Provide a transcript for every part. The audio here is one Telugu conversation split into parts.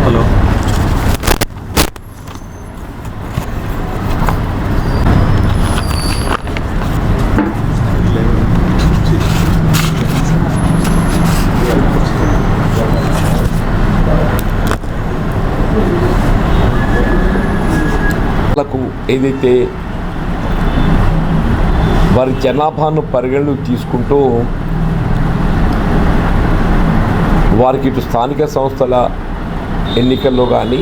హలో ఏదైతే వారి జనాభాను పరిగణలోకి తీసుకుంటూ వారికి ఇటు స్థానిక సంస్థల ఎన్నికల్లో కానీ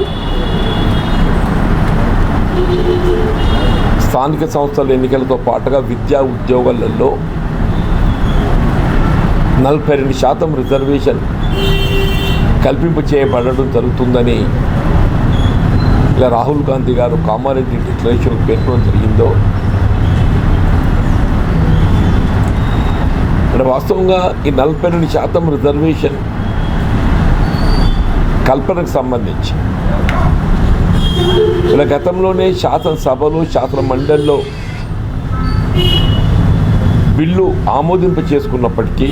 స్థానిక సంస్థల ఎన్నికలతో పాటుగా విద్యా ఉద్యోగాలలో 42% రిజర్వేషన్ కల్పింపు చేయబడడం జరుగుతుందని ఇలా రాహుల్ గాంధీ గారు కామారెడ్డి డిక్లరేషన్ పేర్కొనడం జరిగిందో ఇక్కడ వాస్తవంగా ఈ 42% రిజర్వేషన్ కల్పనకు సంబంధించి ఇలా గతంలోనే శాసనసభలో శాసన మండలిలో బిల్లు ఆమోదింప చేసుకున్నప్పటికీ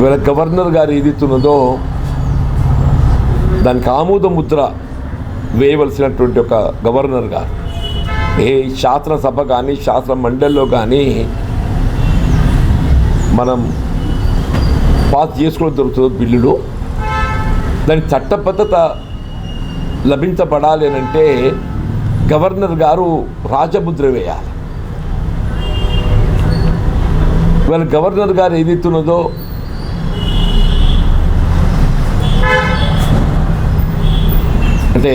వీళ్ళ గవర్నర్ గారు ఏదైతున్నదో దానికి ఆమోద ముద్ర వేయవలసినటువంటి ఒక గవర్నర్ గారు ఏ శాసనసభ కానీ శాసన మండలిలో కానీ మనం పాస్ చేసుకోవడం జరుగుతుందో బిల్లులు దాని చట్టబద్ధత లభించబడాలి అని అంటే గవర్నర్ గారు రాజముద్ర వేయాలి. వీళ్ళ గవర్నర్ గారు ఏదైతున్నదో అంటే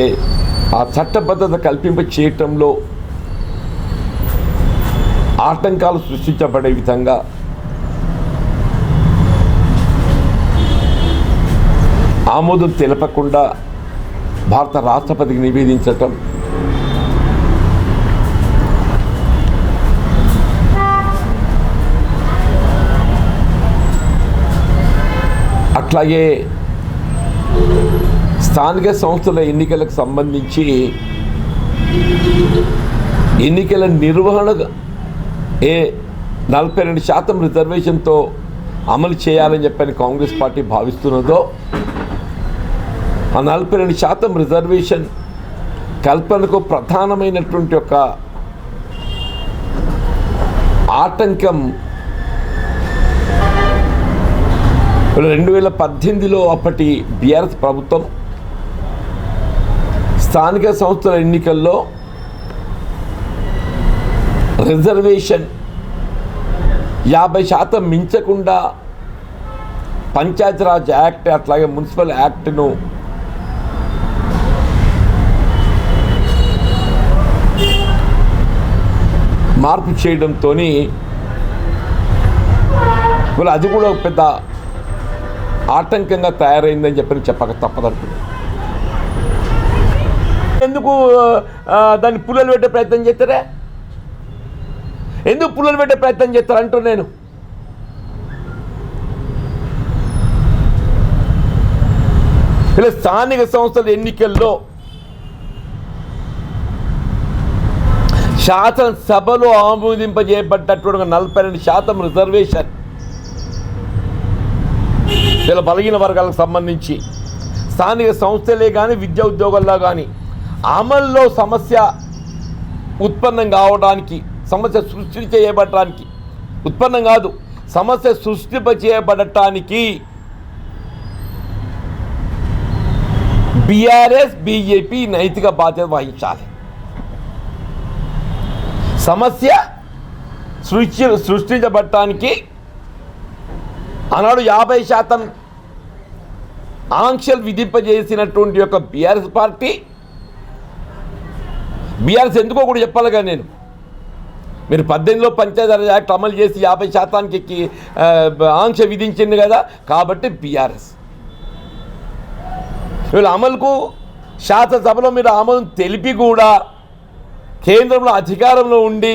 ఆ చట్టబద్ధత కల్పింప చేయటంలో ఆటంకాలు సృష్టించబడే విధంగా ఆమోదం తెలపకుండా భారత రాష్ట్రపతికి నివేదించటం, అట్లాగే స్థానిక సంస్థల ఎన్నికలకు సంబంధించి ఎన్నికల నిర్వహణ 42% రిజర్వేషన్తో అమలు చేయాలని చెప్పని కాంగ్రెస్ పార్టీ భావిస్తున్నదో ఆ 42% రిజర్వేషన్ కల్పనకు ప్రధానమైనటువంటి ఒక ఆటంకం 2018లో అప్పటి బీఆర్ఎస్ ప్రభుత్వం స్థానిక సంస్థల ఎన్నికల్లో రిజర్వేషన్ 50% మించకుండా పంచాయతీరాజ్ యాక్ట్ అట్లాగే మున్సిపల్ యాక్ట్ను మార్పు చేయడంతో అది కూడా పెద్ద ఆటంకంగా తయారైందని చెప్పక తప్పదనుకున్నాను. ఎందుకు దాన్ని పుల్లలు పెట్టే ప్రయత్నం చేస్తారా? ఎందుకు పుల్లలు పెట్టే ప్రయత్నం చేస్తారు అంటూ నేను ఇలా స్థానిక సంస్థల ఎన్నికల్లో శాసనసభలో ఆమోదింపజేయబడ్డటువంటి 42% రిజర్వేషన్ ఇలా బలహీన వర్గాలకు సంబంధించి స్థానిక సంస్థలే కానీ విద్యా ఉద్యోగాల్లో కానీ అమల్లో సమస్య ఉత్పన్నం కావడానికి, సమస్య సృష్టి చేయబడటానికి, ఉత్పన్నం కాదు సమస్య సృష్టింపచేయబడటానికి బీఆర్ఎస్ బీజేపీ నైతిక బాధ్యత వహించాలి. సమస్య సృష్టించబడటానికి ఆనాడు 50% ఆంక్షలు విధింపజేసినటువంటి యొక్క బీఆర్ఎస్ పార్టీ, బీఆర్ఎస్ ఎందుకో కూడా చెప్పాలి కానీ నేను, మీరు 18లో పంచాయతీరాజ్ యాక్ట్ అమలు చేసి 50%కి ఆంక్ష విధించింది కదా, కాబట్టి బీఆర్ఎస్ వీళ్ళ అమలుకు శాసనసభలో మీరు ఆమోదం తెలిపి కూడా కేంద్రంలో అధికారంలో ఉండి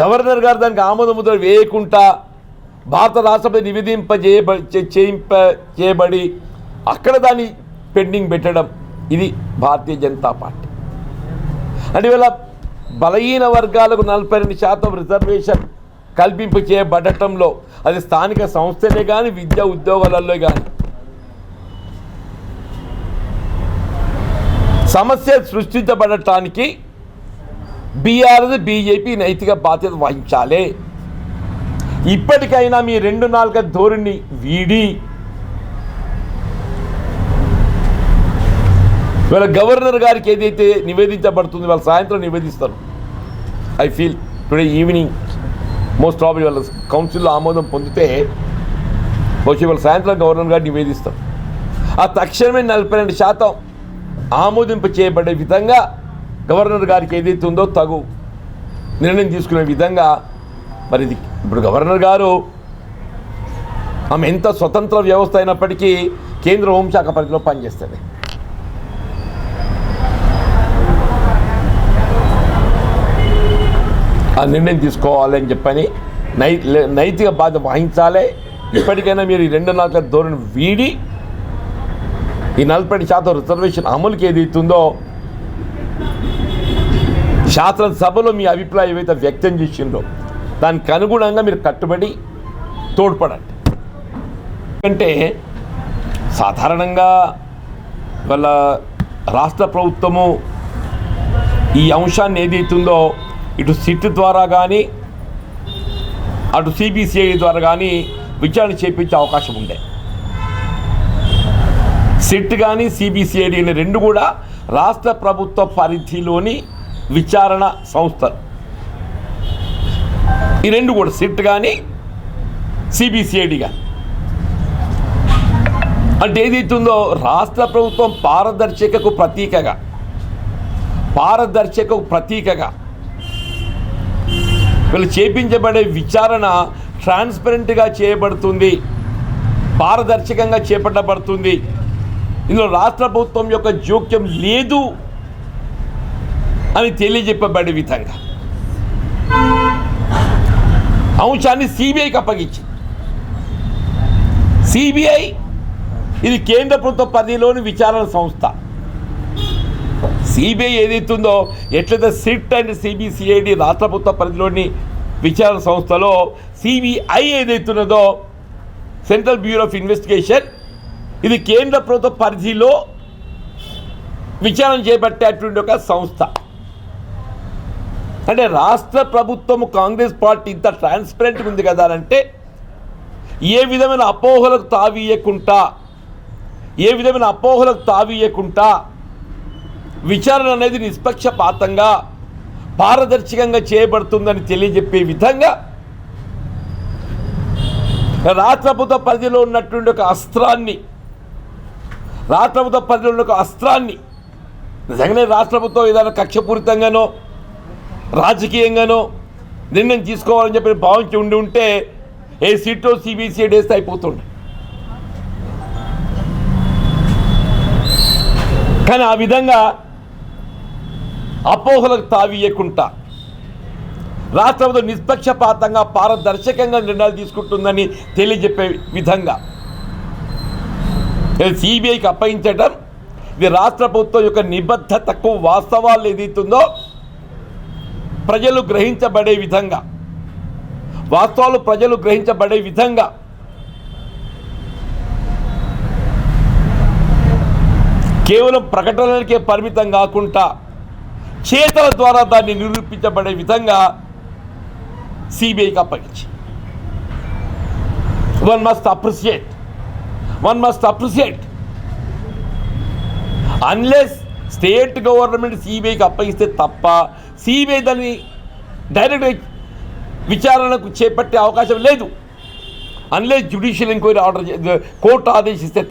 గవర్నర్ గారు దానికి ఆమోద ముద్ర వేయకుండా భారత రాష్ట్రపతి చేయబడి అక్కడ దాన్ని పెండింగ్ పెట్టడం, ఇది భారతీయ జనతా పార్టీ. అంటే ఇవాళ బలహీన వర్గాలకు 42% రిజర్వేషన్ కల్పింపు చేయబడటంలో అది స్థానిక సంస్థలే కానీ విద్యా ఉద్యోగాలలో కానీ సమస్య సృష్టించబడటానికి బీఆర్ఎస్ బీజేపీ నైతిక బాధ్యత వహించాలి. ఇప్పటికైనా మీ 2 నాలుక ధోరణి వీడి ఇవాళ గవర్నర్ గారికి ఏదైతే నివేదించబడుతుంది వాళ్ళ సాయంత్రం నివేదిస్తారు. I feel today evening most probably వాళ్ళ కౌన్సిల్లో ఆమోదం పొందితే వచ్చి వాళ్ళ సాయంత్రం గవర్నర్ గారు నివేదిస్తారు. ఆ తక్షణమే 42% ఆమోదింపు చేయబడే విధంగా గవర్నర్ గారికి ఏదైతే ఉందో తగు నిర్ణయం తీసుకునే విధంగా మరి ఇది ఇప్పుడు గవర్నర్ గారు ఆమె ఎంత స్వతంత్ర వ్యవస్థ అయినప్పటికీ కేంద్ర హోంశాఖ పరిధిలో పనిచేస్తుంది. ఆ నిర్ణయం తీసుకోవాలని చెప్పని నైతిక బాధ్యత వహించాలి. ఇప్పటికైనా మీరు ఈ 2 నాలుక ధోరణి వీడి ఈ 40% రిజర్వేషన్ అమలుకి ఏదైతుందో శాసనసభలో మీ అభిప్రాయం ఏవైతే వ్యక్తం చేసిండ్రో దానికి అనుగుణంగా మీరు కట్టుబడి తోడ్పడండి. ఎందుకంటే సాధారణంగా వాళ్ళ రాష్ట్ర ప్రభుత్వము ఈ అంశాన్ని ఏదైతుందో ఇటు సిట్ ద్వారా కానీ అటు సిబిసిఐడి ద్వారా కానీ విచారణ చేయించే అవకాశం ఉండే. సిట్ కానీ సిబిసిఐడి అనే 2 కూడా రాష్ట్ర ప్రభుత్వ పరిధిలోని విచారణ సంస్థలు. ఈ 2 కూడా సిట్ కానీ సిబిసిఐడి కానీ అంటే ఏదైతుందో రాష్ట్ర ప్రభుత్వం పారదర్శకకు ప్రతీకగా వీళ్ళు చేపించబడే విచారణ ట్రాన్స్పరెంట్గా చేయబడుతుంది, పారదర్శకంగా చేపట్టబడుతుంది. ఇందులో రాష్ట్ర ప్రభుత్వం యొక్క జోక్యం లేదు అని తెలియజెప్పబడే విధంగా అంశాన్ని సిబిఐకి అప్పగించింది. సిబిఐ ఇది కేంద్ర ప్రభుత్వ పరిధిలోని విచారణ సంస్థ. సిబిఐ ఏదైతుందో ఎట్లయితే సిట్ అండ్ సిబిసిఐడి రాష్ట్ర ప్రభుత్వ పరిధిలోని విచారణ సంస్థలో సిబిఐ ఏదైతున్నదో సెంట్రల్ బ్యూరో ఆఫ్ ఇన్వెస్టిగేషన్ ఇది కేంద్ర ప్రభుత్వ పరిధిలో విచారణ చేపట్టేటువంటి ఒక సంస్థ. అంటే రాష్ట్ర ప్రభుత్వము కాంగ్రెస్ పార్టీ ఇంత ట్రాన్స్పరెంట్గా ఉంది కదా అంటే ఏ విధమైన అపోహలకు తావీయకుండా విచారణ అనేది నిష్పక్షపాతంగా పారదర్శకంగా చేయబడుతుందని తెలియజెప్పే విధంగా రాష్ట్ర ప్రభుత్వ పరిధిలో ఉన్నటువంటి ఒక అస్త్రాన్ని నిజంగానే రాష్ట్ర ప్రభుత్వం ఏదైనా కక్షపూరితంగానో రాజకీయంగానో నిర్ణయం తీసుకోవాలని చెప్పి భావించి ఉంటే ఏ సీట్లో సిబిసిఐడి వేస్తే అయిపోతుండే. కానీ ఆ విధంగా అపోహలకు తావీయకుండా రాష్ట్ర ప్రభుత్వం నిష్పక్షపాతంగా పారదర్శకంగా నిర్ణయాలు తీసుకుంటుందని తెలియజెప్పే విధంగా సిబిఐకి అప్పగించడం ఇది రాష్ట్ర ప్రభుత్వం యొక్క నిబద్ధతకు వాస్తవాలు ఏదైతుందో ప్రజలు గ్రహించబడే విధంగా కేవలం ప్రకటనలకే పరిమితం కాకుండా చేతల ద్వారా దాన్ని నిరూపించబడే విధంగా సిబిఐకి అప్పగించి one must appreciate unless state government సిబిఐకి అప్పగిస్తే తప్ప సిబిఐ దాన్ని డైరెక్ట్ విచారణకు చేపట్టే అవకాశం లేదు. అన్లెస్ జ్యుడిషియల్ ఎంక్వైరీ కోర్టు ఆదేశిస్తే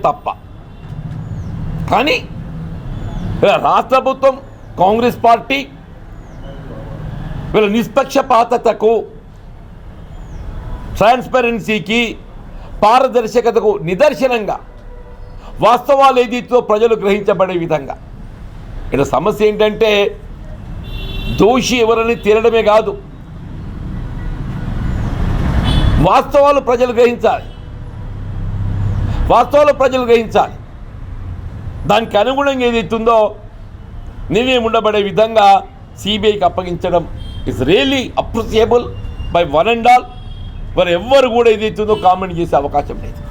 తప్ప కానీ రాష్ట్ర ప్రభుత్వం కాంగ్రెస్ పార్టీ వీళ్ళ నిష్పక్షపాతకు ట్రాన్స్పరెన్సీకి పారదర్శకతకు నిదర్శనంగా వాస్తవాలు ఏదైతే ప్రజలు గ్రహించబడే విధంగా ఇక్కడ సమస్య ఏంటంటే దోషి ఎవరని తేలడమే కాదు, వాస్తవాలు ప్రజలు గ్రహించాలి. దానికి అనుగుణంగా ఏదైతుందో నిర్ణయం ఉండబడే విధంగా సిబిఐకి అప్పగించడం is really అప్రిసియబుల్ by one and all. మరి ఎవ్వరు కూడా ఏదైతుందో కామెంట్ చేసే అవకాశం లేదు.